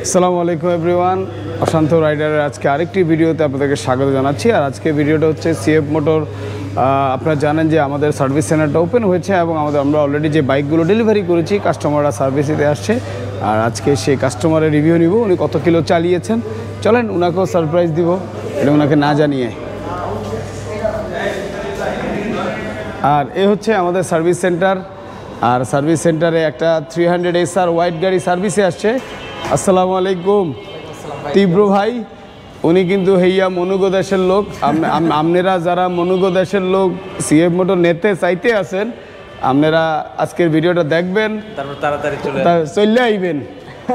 আসসালামু আলাইকুম এভরিওয়ান, অশান্ত রাইডারের আজকে আরেকটি ভিডিওতে আপনাদেরকে স্বাগত জানাচ্ছি। আর আজকে ভিডিওটা হচ্ছে সিএফ মোটর। আপনারা জানেন যে আমাদের সার্ভিস সেন্টারটা ওপেন হয়েছে এবং আমরা অলরেডি যে বাইকগুলো ডেলিভারি করেছি কাস্টমাররা সার্ভিস দিতে আসছে। আর আজকে সেই কাস্টমারের রিভিউ নিব, উনি কত কিলো চালিয়েছেন। চলেন ওনাকেও সারপ্রাইজ দিব, এটা ওনাকে না জানিয়ে। আর এ হচ্ছে আমাদের সার্ভিস সেন্টার। আর সার্ভিস সেন্টারে একটা 300 SR হোয়াইট গাড়ি সার্ভিসে আসছে। আসসালামু আলাইকুম তীব্র ভাই। উনি কিন্তু হেইয়া মনুগো দেশের লোক। আপনারা যারা মনুগো দেশের লোক সিএফ মোটর নিতে চাইতে আছেন, আপনারা আজকের ভিডিওটা দেখবেন, তারপর তাড়াতাড়ি চলে আইবেন।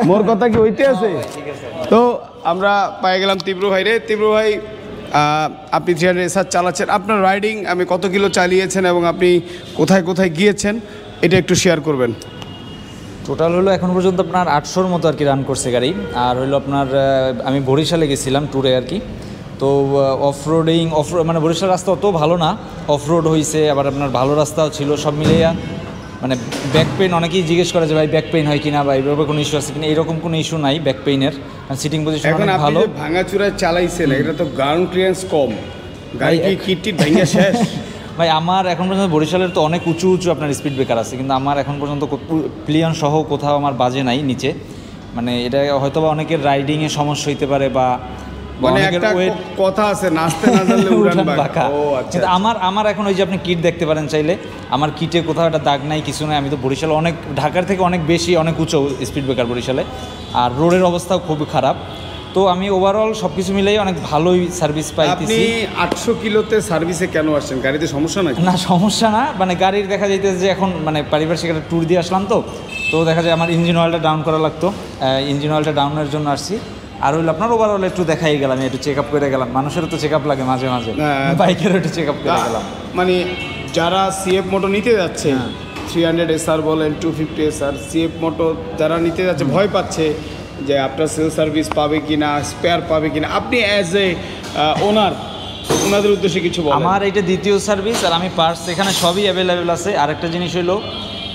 মোর কথা কি হইতে আছে? তো আমরা পাই গেলাম তীব্র ভাই রে। তীব্র ভাই, আপনি 300 SR চালাচ্ছেন, আপনার রাইডিং আমি কত কিলো চালিয়েছেন এবং আপনি কোথায় কোথায় গিয়েছেন এটা একটু শেয়ার করবেন। টোটাল হলো এখন পর্যন্ত আপনার 800-র মতো আর কি রান করছে গাড়ি। আর হলো আপনার আমি বরিশালে গেছিলাম ট্যুরে আর কি। তো অফরোডিং মানে বরিশাল রাস্তা অত ভালো না, অফরোড হয়েছে, আবার আপনার ভালো রাস্তাও ছিল। সব মিলিয়ে মানে ব্যাক পেইন, অনেকেই জিজ্ঞেস করে যে ভাই ব্যাক পেইন হয় কিনা বা এইভাবে কোনো ইস্যু আছে কিনা। এরকম কোনো ইস্যু নাই ব্যাক পেইনের, সিটিং পজিশন অনেক ভালো। ভাঙাচুরা চালাইছেন, এটা তো গ্রাউন্ড ক্লিয়ারেন্স কম, গাড়ি কি কিটটিট ভাঙা শেষ? ভাই আমার এখন পর্যন্ত বরিশালের তো অনেক উঁচু উঁচু আপনার স্পিড ব্রেকার আছে, কিন্তু আমার এখন পর্যন্ত প্লিয়ন সহ কোথাও আমার বাজে নাই নিচে। মানে এটা হয়তো বা অনেকের রাইডিংয়ে সমস্যা হইতে পারে বা একটা কথা আছে নাচতে না জানলে উড়ান বাঁকা। কিন্তু আমার এখন ওই যে আপনি কিট দেখতে পারেন চাইলে, আমার কিটে কোথাও একটা দাগ নাই, কিছু নাই। আমি তো বরিশালে অনেক, ঢাকার থেকে অনেক বেশি, অনেক উঁচু স্পিড ব্রেকার বরিশালে। আর রোডের অবস্থাও খুবই খারাপ। তো আমি ওভারঅল সব কিছু মিলেই অনেক ভালোই সার্ভিস পাইতেছি। আপনি 800 কিলোতে সার্ভিসে কেন আসছেন? গাড়িতে সমস্যা নাই? না, সমস্যা না। মানে গাড়ির দেখা যাইতেছে যে এখন মানে পারিপার্শ্বিক একটা ট্যুর দিয়ে আসলাম, তো দেখা যায় আমার ইঞ্জিন অয়েলটা ডাউন করা লাগতো। ইঞ্জিন অয়েলটা ডাউনের জন্য আসছি। আর হইলো আপনার ওভারঅল একটু দেখাই গেলাম, একটু চেক আপ করে গেলাম। মানুষেরও তো চেক আপ লাগে মাঝে মাঝে, বাইকেরও একটু চেক আপ করে গেলাম। মানে যারা সিএফ মোটর নিতে যাচ্ছে, 300 SR বলেন, 250 SR সিএফ মোটর যারা নিতে যাচ্ছে, ভয় পাচ্ছে যে আপনার সেল সার্ভিস পাবে কিনা, স্পেয়ার পাবে কিনা, আপনি অ্যাজ এ ওনার ওনাদের উদ্দেশ্যে কিছু বলেন। আমার এটা দ্বিতীয় সার্ভিস, আর আমি পার্টস এখানে সবই অ্যাভেলেবেল আছে। আরেকটা জিনিস হইলো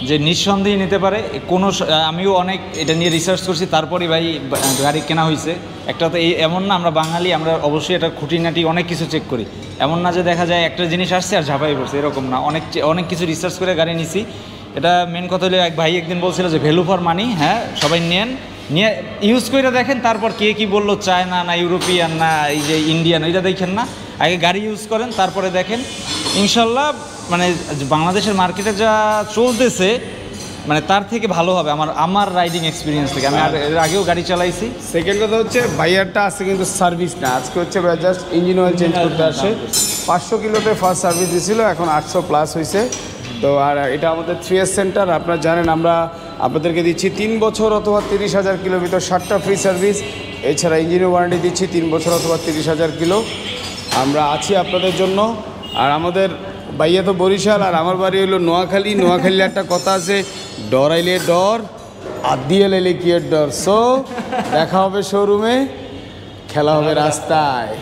যে নিঃসন্দেহে নিতে পারে কোনো, আমিও অনেক এটা নিয়ে রিসার্চ করছি, তারপরে ভাই গাড়ি কেনা হয়েছে। একটা তো এই এমন না, আমরা বাঙালি, আমরা অবশ্যই এটা খুঁটিনাটি অনেক কিছু চেক করি। এমন না যে দেখা যায় একটা জিনিস আসছে আর ঝাঁপাই পড়ছে, এরকম না। অনেক কিছু রিসার্চ করে গাড়ি নিছি। এটা মেন কথা হলো, এক ভাই একদিন বলছিল যে ভ্যালু ফর মানি। হ্যাঁ, সবাই নিয়ে ইউজ করে দেখেন, তারপর কে কী বললো, চায়না না ইউরোপিয়ান না এই যে ইন্ডিয়ান, এটা দেখেন না। আগে গাড়ি ইউজ করেন, তারপরে দেখেন। ইনশাল্লাহ মানে বাংলাদেশের মার্কেটে যা চলতেছে মানে তার থেকে ভালো হবে আমার রাইডিং এক্সপিরিয়েন্স থেকে। আমি এর আগেও গাড়ি চালাইছি। সেকেন্ড কথা হচ্ছে ভাইয়ারটা আসছে কিন্তু সার্ভিস না, আজকে হচ্ছে জাস্ট ইঞ্জিন অয়েল চেঞ্জ করতে আসে। 500 কিলোতে ফার্স্ট সার্ভিস দিয়েছিল, এখন 800 প্লাস হয়েছে। তো আর এটা আমাদের 3S সেন্টার। আপনারা জানেন আমরা আপনাদেরকে দিচ্ছি 3 বছর অথবা 30,000 কিলো ভিতর 7টা ফ্রি সার্ভিস। এছাড়া ইঞ্জিনের ওয়ারেন্টি দিচ্ছি 3 বছর অথবা 30,000 কিলো। আমরা আছি আপনাদের জন্য। আর আমাদের বাইয়া তো বরিশাল, আর আমার বাড়ি হলো নোয়াখালী। নোয়াখালীর একটা কথা আছে, ডরাইলে ডর আর দিয়ে লাইলে কি এর ডর। সো দেখা হবে শোরুমে, খেলা হবে রাস্তায়।